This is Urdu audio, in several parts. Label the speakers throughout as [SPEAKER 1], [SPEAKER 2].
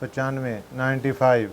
[SPEAKER 1] 95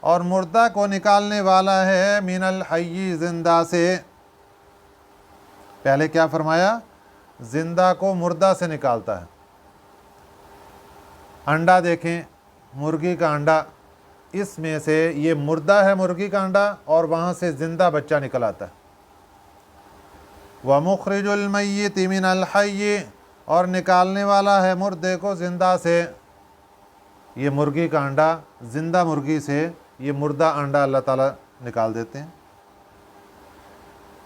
[SPEAKER 1] اور مردہ کو نکالنے والا ہے من الحی زندہ سے۔ پہلے کیا فرمایا؟ زندہ کو مردہ سے نکالتا ہے۔ انڈا دیکھیں، مرغی کا انڈا، اس میں سے یہ مردہ ہے مرغی کا انڈا اور وہاں سے زندہ بچہ نکل آتا ہے۔ وَمُخْرِجُ الْمَيِّتِ مِنَ الْحَيِّ، اور نکالنے والا ہے مردے کو زندہ سے۔ یہ مرغی کا انڈا، زندہ مرغی سے یہ مردہ انڈا اللہ تعالیٰ نکال دیتے ہیں۔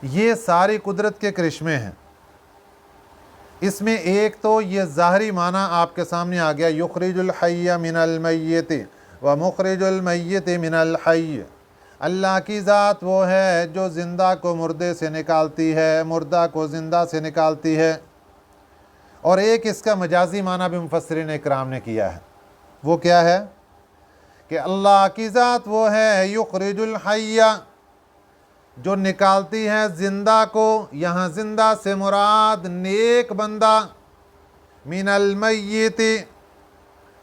[SPEAKER 1] یہ ساری قدرت کے کرشمے ہیں۔ اس میں ایک تو یہ ظاہری معنی آپ کے سامنے آ گیا، یخرج الحی من المیت ومخرج المیت من الحی۔ اللہ کی ذات وہ ہے جو زندہ کو مردے سے نکالتی ہے، مردہ کو زندہ سے نکالتی ہے۔ اور ایک اس کا مجازی معنی بھی مفسرین اکرام نے کیا ہے، وہ کیا ہے کہ اللہ کی ذات وہ ہے یخرج الحی، جو نکالتی ہے زندہ کو۔ یہاں زندہ سے مراد نیک بندہ، من المیت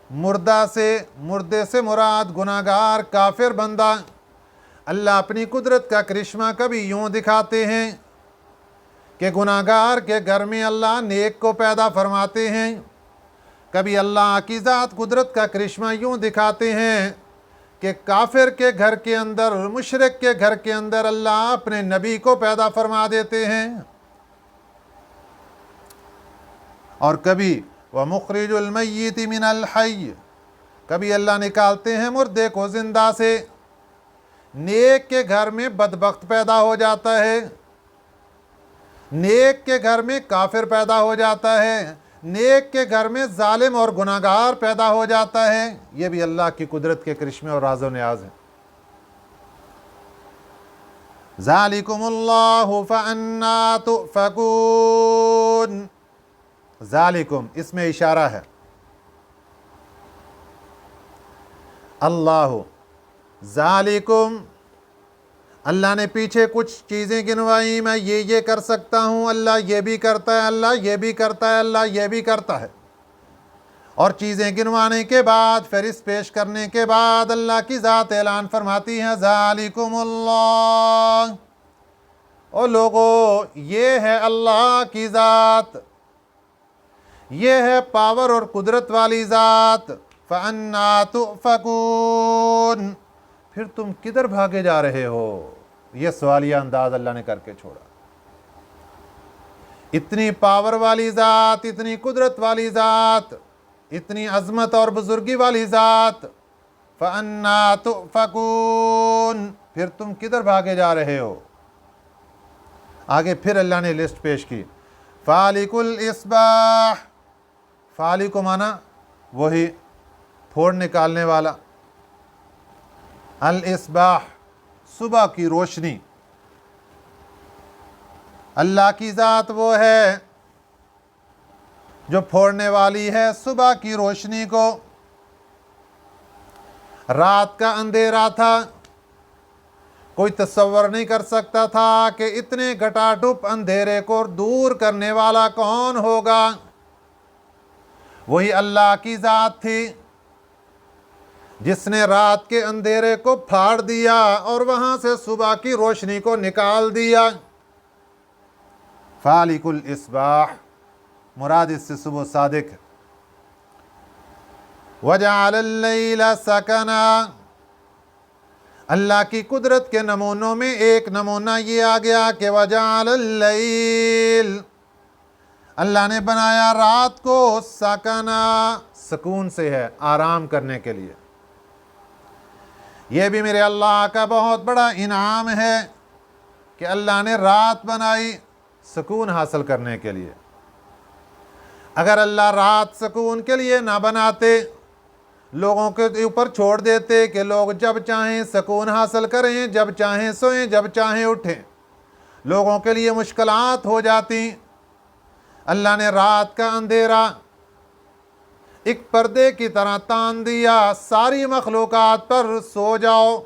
[SPEAKER 1] مردہ سے، مردے سے مراد گناہگار کافر بندہ۔ اللہ اپنی قدرت کا کرشمہ کبھی یوں دکھاتے ہیں کہ گناہگار کے گھر میں اللہ نیک کو پیدا فرماتے ہیں، کبھی اللہ کی ذات قدرت کا کرشمہ یوں دکھاتے ہیں کہ کافر کے گھر کے اندر، مشرک کے گھر کے اندر اللہ اپنے نبی کو پیدا فرما دیتے ہیں۔ اور کبھی وَمُخْرِجُ الْمَيِّتِ مِنَ الْحَيِّ، کبھی اللہ نکالتے ہیں مردے کو زندہ سے۔ نیک کے گھر میں بدبخت پیدا ہو جاتا ہے، نیک کے گھر میں کافر پیدا ہو جاتا ہے، نیک کے گھر میں ظالم اور گناہگار پیدا ہو جاتا ہے۔ یہ بھی اللہ کی قدرت کے کرشمے اور راز و نیاز ہیں۔ ذالکم اللہ فأنا تؤفکون، ذالکم اس میں اشارہ ہے، اللہ ذالکم، اللہ نے پیچھے کچھ چیزیں گنوائی، میں یہ کر سکتا ہوں، اللہ یہ بھی کرتا ہے، اللہ یہ بھی کرتا ہے، اللہ یہ بھی کرتا ہے۔ اور چیزیں گنوانے کے بعد، فہرست پیش کرنے کے بعد اللہ کی ذات اعلان فرماتی ہے ذالکم اللہ، او لوگو یہ ہے اللہ کی ذات، یہ ہے پاور اور قدرت والی ذات۔ فَأَنَّا تُؤْفَكُونَ، پھر تم کدھر بھاگے جا رہے ہو؟ یہ سوالیہ انداز اللہ نے کر کے چھوڑا۔ اتنی پاور والی ذات، اتنی قدرت والی ذات، اتنی عظمت اور بزرگی والی ذات، فَأَنَّا تُؤْفَكُونَ، پھر تم کدھر بھاگے جا رہے ہو؟ آگے پھر اللہ نے لسٹ پیش کی، فالق الاصباح، فالق کو مانا وہی پھوڑ نکالنے والا، الاصباح صبح کی روشنی۔ اللہ کی ذات وہ ہے جو پھوڑنے والی ہے صبح کی روشنی کو۔ رات کا اندھیرا تھا، کوئی تصور نہیں کر سکتا تھا کہ اتنے گھٹاٹپ اندھیرے کو دور کرنے والا کون ہوگا۔ وہی اللہ کی ذات تھی جس نے رات کے اندھیرے کو پھاڑ دیا اور وہاں سے صبح کی روشنی کو نکال دیا۔ فالق الاصباح مراد اس سے صبح صادق ہے۔ وجعل اللیل سکنا، اللہ کی قدرت کے نمونوں میں ایک نمونہ یہ آ گیا کہ وجعل اللیل، اللہ نے بنایا رات کو سکنا، سکون سے ہے، آرام کرنے کے لیے۔ یہ بھی میرے اللہ کا بہت بڑا انعام ہے کہ اللہ نے رات بنائی سکون حاصل کرنے کے لیے۔ اگر اللہ رات سکون کے لیے نہ بناتے، لوگوں کے اوپر چھوڑ دیتے کہ لوگ جب چاہیں سکون حاصل کریں، جب چاہیں سوئیں، جب چاہیں اٹھیں، لوگوں کے لیے مشکلات ہو جاتی۔ اللہ نے رات کا اندھیرا ایک پردے کی طرح تان دیا، ساری مخلوقات پر سو جاؤ۔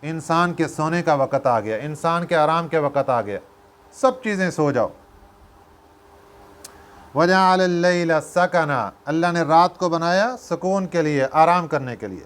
[SPEAKER 1] انسان کے سونے کا وقت آ گیا، انسان کے آرام کے وقت آ گیا، سب چیزیں سو جاؤ۔ وَجَعَلَ اللَّيْلَ سَكَنًا، اللہ نے رات کو بنایا سکون کے لیے، آرام کرنے کے لیے۔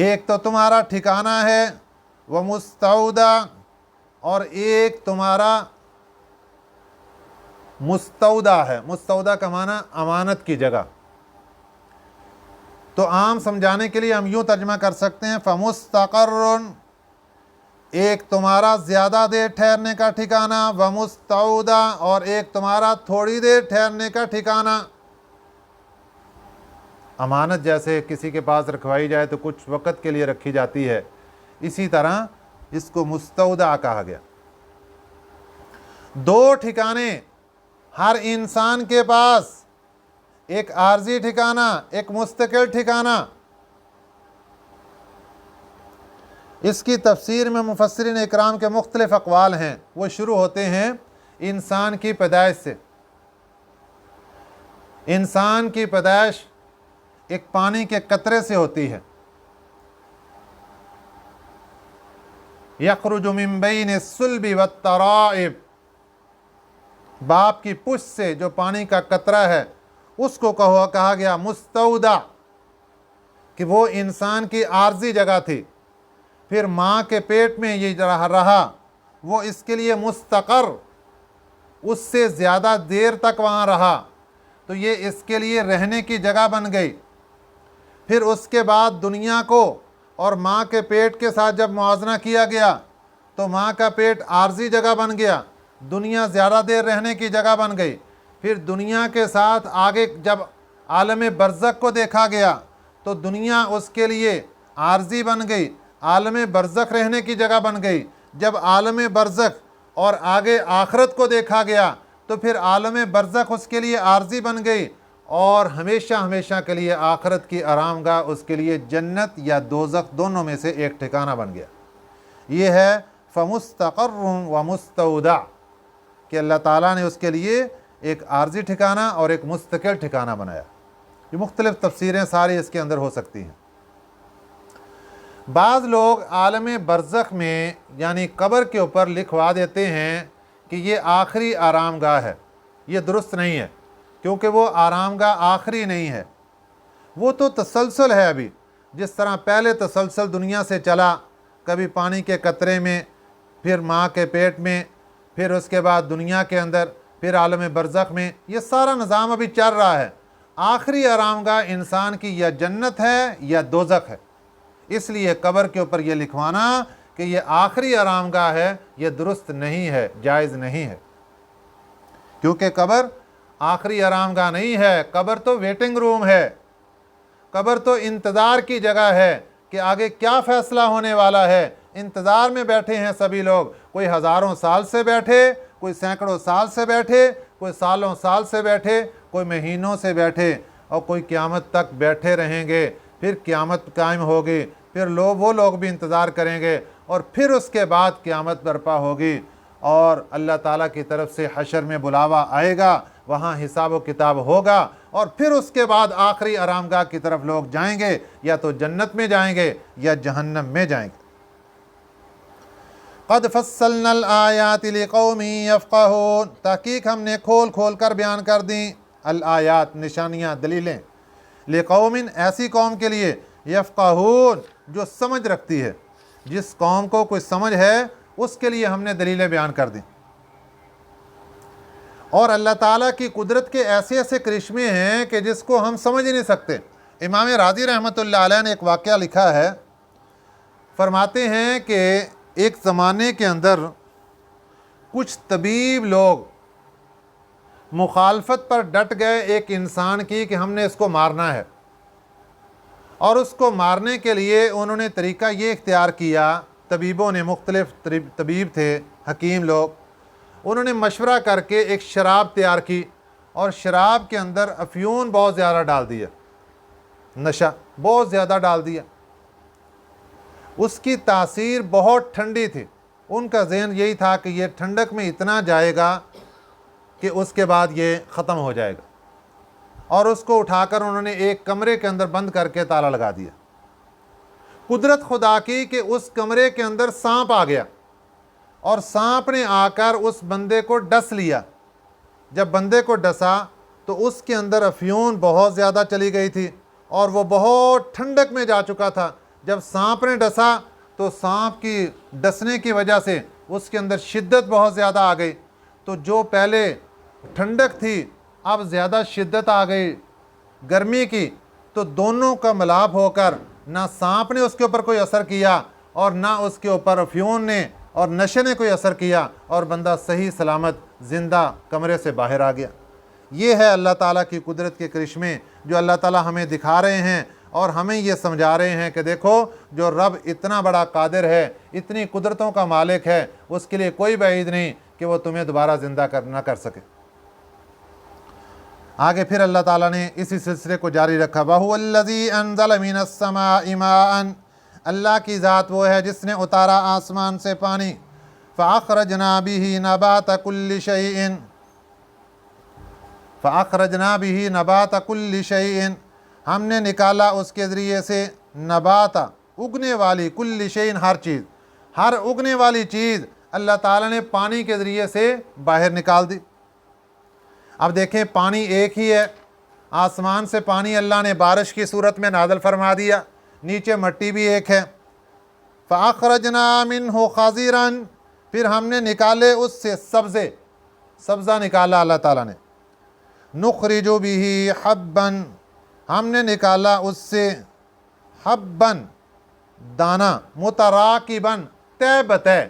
[SPEAKER 1] ایک تو تمہارا ٹھکانہ ہے وہ مستودع، اور ایک تمہارا مستودع ہے۔ مستودع کا معنی امانت کی جگہ۔ تو عام سمجھانے کے لیے ہم یوں ترجمہ کر سکتے ہیں فمستقر، ایک تمہارا زیادہ دیر ٹھہرنے کا ٹھکانہ، ومستودع، اور ایک تمہارا تھوڑی دیر ٹھہرنے کا ٹھکانہ۔ امانت جیسے کسی کے پاس رکھوائی جائے تو کچھ وقت کے لیے رکھی جاتی ہے، اسی طرح اس کو مستودع کہا گیا۔ دو ٹھکانے ہر انسان کے پاس، ایک عارضی ٹھکانہ، ایک مستقل ٹھکانہ۔ اس کی تفسیر میں مفسرین اکرام کے مختلف اقوال ہیں، وہ شروع ہوتے ہیں انسان کی پیدائش سے۔ انسان کی پیدائش ایک پانی کے قطرے سے ہوتی ہے۔ یخرج من بین الصلب والترائب، باپ کی پشت سے جو پانی کا قطرہ ہے اس کو کہا گیا مستودع، کہ وہ انسان کی عارضی جگہ تھی۔ پھر ماں کے پیٹ میں یہ رہا، وہ اس کے لیے مستقر، اس سے زیادہ دیر تک وہاں رہا، تو یہ اس کے لیے رہنے کی جگہ بن گئی۔ پھر اس کے بعد دنیا کو اور ماں کے پیٹ کے ساتھ جب موازنہ کیا گیا تو ماں کا پیٹ عارضی جگہ بن گیا، دنیا زیادہ دیر رہنے کی جگہ بن گئی۔ پھر دنیا کے ساتھ آگے جب عالم برزخ کو دیکھا گیا تو دنیا اس کے لیے عارضی بن گئی، عالم برزخ رہنے کی جگہ بن گئی۔ جب عالم برزخ اور آگے آخرت کو دیکھا گیا تو پھر عالم برزخ اس کے لیے عارضی بن گئی، اور ہمیشہ ہمیشہ کے لیے آخرت کی آرام گاہ اس کے لیے جنت یا دوزخ دونوں میں سے ایک ٹھکانہ بن گیا۔ یہ ہے فمستقر ومستودع، کہ اللہ تعالیٰ نے اس کے لیے ایک عارضی ٹھکانہ اور ایک مستقل ٹھکانہ بنایا۔ یہ مختلف تفسیریں ساری اس کے اندر ہو سکتی ہیں۔ بعض لوگ عالم برزخ میں یعنی قبر کے اوپر لکھوا دیتے ہیں کہ یہ آخری آرام گاہ ہے۔ یہ درست نہیں ہے، کیونکہ وہ آرام گاہ آخری نہیں ہے، وہ تو تسلسل ہے۔ ابھی جس طرح پہلے تسلسل دنیا سے چلا، کبھی پانی کے قطرے میں، پھر ماں کے پیٹ میں، پھر اس کے بعد دنیا کے اندر، پھر عالم برزخ میں، یہ سارا نظام ابھی چل رہا ہے۔ آخری آرام گاہ انسان کی یا جنت ہے یا دوزخ ہے، اس لیے قبر کے اوپر یہ لکھوانا کہ یہ آخری آرام گاہ ہے، یہ درست نہیں ہے، جائز نہیں ہے، کیونکہ قبر آخری آرام گاہ نہیں ہے۔ قبر تو ویٹنگ روم ہے، قبر تو انتظار کی جگہ ہے کہ آگے کیا فیصلہ ہونے والا ہے۔ انتظار میں بیٹھے ہیں سبھی لوگ، کوئی ہزاروں سال سے بیٹھے، کوئی سینکڑوں سال سے بیٹھے، کوئی سالوں سال سے بیٹھے، کوئی مہینوں سے بیٹھے، اور کوئی قیامت تک بیٹھے رہیں گے۔ پھر قیامت قائم ہوگی، پھر وہ لوگ بھی انتظار کریں گے، اور پھر اس کے بعد قیامت برپا ہوگی، اور اللہ تعالیٰ کی طرف سے حشر میں بلاوا آئے گا، وہاں حساب و کتاب ہوگا، اور پھر اس کے بعد آخری آرام گاہ کی طرف لوگ جائیں گے، یا تو جنت میں جائیں گے یا جہنم میں جائیں گے۔ قد فصلنا الآیات لقوم یفقہون، تحقیق ہم نے کھول کھول کر بیان کر دیں الآیات، نشانیاں، دلیلیں، لقوم، ایسی قوم کے لیے، یفقہون، جو سمجھ رکھتی ہے۔ جس قوم کو کوئی سمجھ ہے اس کے لیے ہم نے دلیلیں بیان کر دیں۔ اور اللہ تعالیٰ کی قدرت کے ایسے ایسے کرشمے ہیں کہ جس کو ہم سمجھ ہی نہیں سکتے۔ امام راضی رحمۃ اللہ علیہ نے ایک واقعہ لکھا ہے، فرماتے ہیں کہ ایک زمانے کے اندر کچھ طبیب لوگ مخالفت پر ڈٹ گئے ایک انسان کی کہ ہم نے اس کو مارنا ہے، اور اس کو مارنے کے لیے انہوں نے طریقہ یہ اختیار کیا، طبیبوں نے، مختلف طبیب تھے، حکیم لوگ، انہوں نے مشورہ کر کے ایک شراب تیار کی، اور شراب کے اندر افیون بہت زیادہ ڈال دیا، نشہ بہت زیادہ ڈال دیا۔ اس کی تاثیر بہت ٹھنڈی تھی، ان کا ذہن یہی تھا کہ یہ ٹھنڈک میں اتنا جائے گا کہ اس کے بعد یہ ختم ہو جائے گا، اور اس کو اٹھا کر انہوں نے ایک کمرے کے اندر بند کر کے تالا لگا دیا۔ قدرت خدا کی کہ اس کمرے کے اندر سانپ آ گیا، اور سانپ نے آ کر اس بندے کو ڈس لیا۔ جب بندے کو ڈسا تو اس کے اندر افیون بہت زیادہ چلی گئی تھی، اور وہ بہت ٹھنڈک میں جا چکا تھا۔ جب سانپ نے ڈسا تو سانپ کی ڈسنے کی وجہ سے اس کے اندر شدت بہت زیادہ آ گئی، تو جو پہلے ٹھنڈک تھی اب زیادہ شدت آ گئی گرمی کی، تو دونوں کا ملاپ ہو کر نہ سانپ نے اس کے اوپر کوئی اثر کیا اور نہ اس کے اوپر افیون نے اور نشے نے کوئی اثر کیا، اور بندہ صحیح سلامت زندہ کمرے سے باہر آ گیا۔ یہ ہے اللہ تعالیٰ کی قدرت کے کرشمے جو اللہ تعالیٰ ہمیں دکھا رہے ہیں اور ہمیں یہ سمجھا رہے ہیں کہ دیکھو جو رب اتنا بڑا قادر ہے، اتنی قدرتوں کا مالک ہے، اس کے لیے کوئی بعید نہیں کہ وہ تمہیں دوبارہ زندہ نہ کر سکے۔ آگے پھر اللہ تعالیٰ نے اسی سلسلے کو جاری رکھا، وَهُوَ الَّذِي أَنزَلَ مِنَ السَّمَاءِ مَاءً، اللہ کی ذات وہ ہے جس نے اتارا آسمان سے پانی، فَأَخْرَجْنَا بِهِ نَبَاتَ كُلِّ شَيْءٍ، فَأَخْرَجْنَا بِهِ نَبَاتَ كُلِّ شَيْءٍ، ہم نے نکالا اس کے ذریعے سے نبات، اگنے والی، کل شیء، ہر چیز، ہر اگنے والی چیز اللہ تعالیٰ نے پانی کے ذریعے سے باہر نکال دی۔ اب دیکھیں پانی ایک ہی ہے، آسمان سے پانی اللہ نے بارش کی صورت میں نازل فرما دیا، نیچے مٹی بھی ایک ہے۔ فَأَخْرَجْنَا مِنْهُ خَضِرًا، پھر ہم نے نکالے اس سے سبزہ نکالا اللہ تعالیٰ نے، نُخْرِجُ بِهِ حَبًّا، ہم نے نکالا اس سے حبًّا، دانہ، متراکبًا، طے بطے۔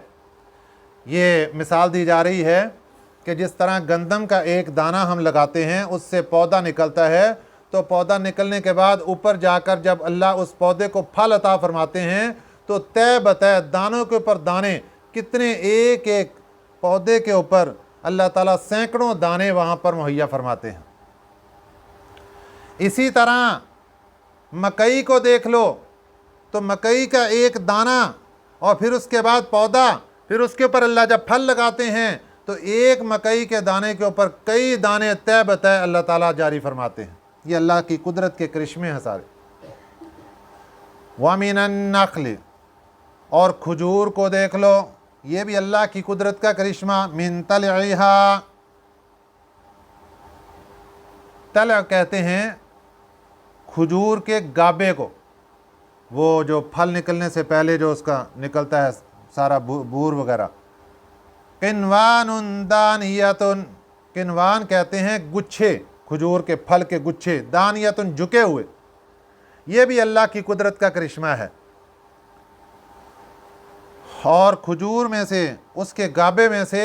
[SPEAKER 1] یہ مثال دی جا رہی ہے کہ جس طرح گندم کا ایک دانہ ہم لگاتے ہیں، اس سے پودا نکلتا ہے، تو پودا نکلنے کے بعد اوپر جا کر جب اللہ اس پودے کو پھل عطا فرماتے ہیں تو طے بطے دانوں کے اوپر دانے، کتنے ایک ایک پودے کے اوپر اللہ تعالیٰ سینکڑوں دانے وہاں پر مہیا فرماتے ہیں۔ اسی طرح مکئی کو دیکھ لو تو مکئی کا ایک دانہ اور پھر اس کے بعد پودا، پھر اس کے اوپر اللہ جب پھل لگاتے ہیں تو ایک مکئی کے دانے کے اوپر کئی دانے طے بطے اللہ تعالیٰ جاری فرماتے ہیں۔ یہ اللہ کی قدرت کے کرشمے ہیں سارے۔ وَمِنَ النَّخْلِ، اور کھجور کو دیکھ لو، یہ بھی اللہ کی قدرت کا کرشمہ، مِن طَلْعِهَا، طلع کہتے ہیں کھجور کے گابے کو، وہ جو پھل نکلنے سے پہلے جو اس کا نکلتا ہے سارا بور وغیرہ۔ قنوان دانیۃ، قنوان کہتے ہیں گچھے، کھجور کے پھل کے گچھے، دانیۃ جھکے ہوئے، یہ بھی اللہ کی قدرت کا کرشمہ ہے۔ اور کھجور میں سے، اس کے گابے میں سے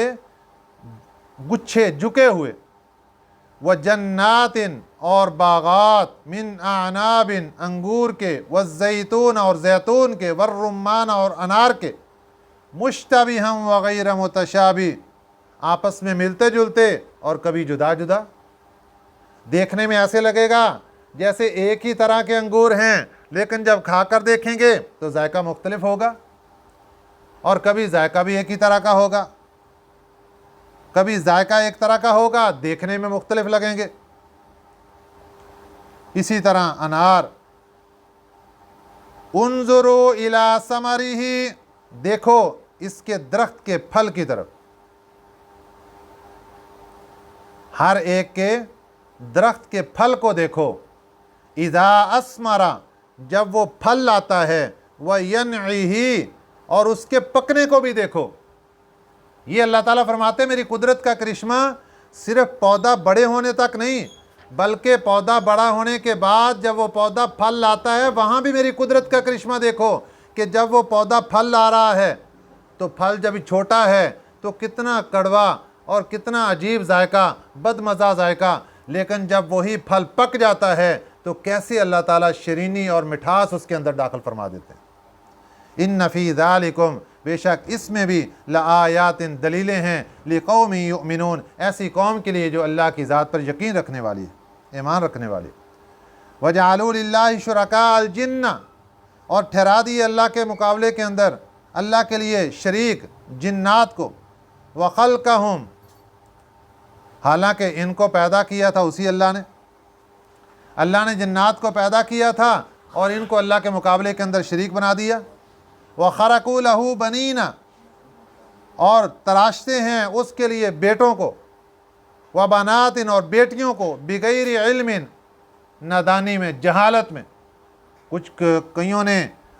[SPEAKER 1] گچھے جھکے ہوئے، وَجَنَّاتٍ، اور باغات، من اعناب، انگور کے، والزیتون، اور زیتون کے، والرمان، اور انار کے، مشتبہا وغیر متشابہ، آپس میں ملتے جلتے اور کبھی جدا جدا۔ دیکھنے میں ایسے لگے گا جیسے ایک ہی طرح کے انگور ہیں، لیکن جب کھا کر دیکھیں گے تو ذائقہ مختلف ہوگا، اور کبھی ذائقہ بھی ایک ہی طرح کا ہوگا، کبھی ذائقہ ایک طرح کا ہوگا، دیکھنے میں مختلف لگیں گے۔ اسی طرح انار، انظروا الی ثمرہ، دیکھو اس کے درخت کے پھل کی طرف، ہر ایک کے درخت کے پھل کو دیکھو، اذا اثمر، جب وہ پھل لاتا ہے، وینعہ، اور اس کے پکنے کو بھی دیکھو۔ یہ اللہ تعالیٰ فرماتے ہیں میری قدرت کا کرشمہ صرف پودا بڑے ہونے تک نہیں، بلکہ پودا بڑا ہونے کے بعد جب وہ پودا پھل لاتا ہے وہاں بھی میری قدرت کا کرشمہ دیکھو، کہ جب وہ پودا پھل لا رہا ہے تو پھل جب چھوٹا ہے تو کتنا کڑوا اور کتنا عجیب ذائقہ، بد مزہ ذائقہ، لیکن جب وہی پھل پک جاتا ہے تو کیسے اللہ تعالیٰ شیرینی اور مٹھاس اس کے اندر داخل فرما دیتے ہیں۔ ان فی ذالکم، بے شک اس میں بھی لآیات، دلیلیں ہیں، لقوم یؤمنون، ایسی قوم کے لیے جو اللہ کی ذات پر یقین رکھنے والی ہے، ایمان رکھنے والی۔ وجعلوا للہ شرکاء الجن، اور ٹھہرا دیے اللہ کے مقابلے کے اندر اللہ کے لیے شریک جنات کو، وخلقہم، حالانکہ ان کو پیدا کیا تھا اسی اللہ نے، اللہ نے جنات کو پیدا کیا تھا اور ان کو اللہ کے مقابلے کے اندر شریک بنا دیا۔ وَخَرَقُوا لَهُ بَنِينَ، اور تراشتے ہیں اس کے لیے بیٹوں کو، وَبَنَاتٍ، اور بیٹیوں کو، بِغَيْرِ عِلْمٍ، نادانی میں، جہالت میں۔ کچھ کئیوں نے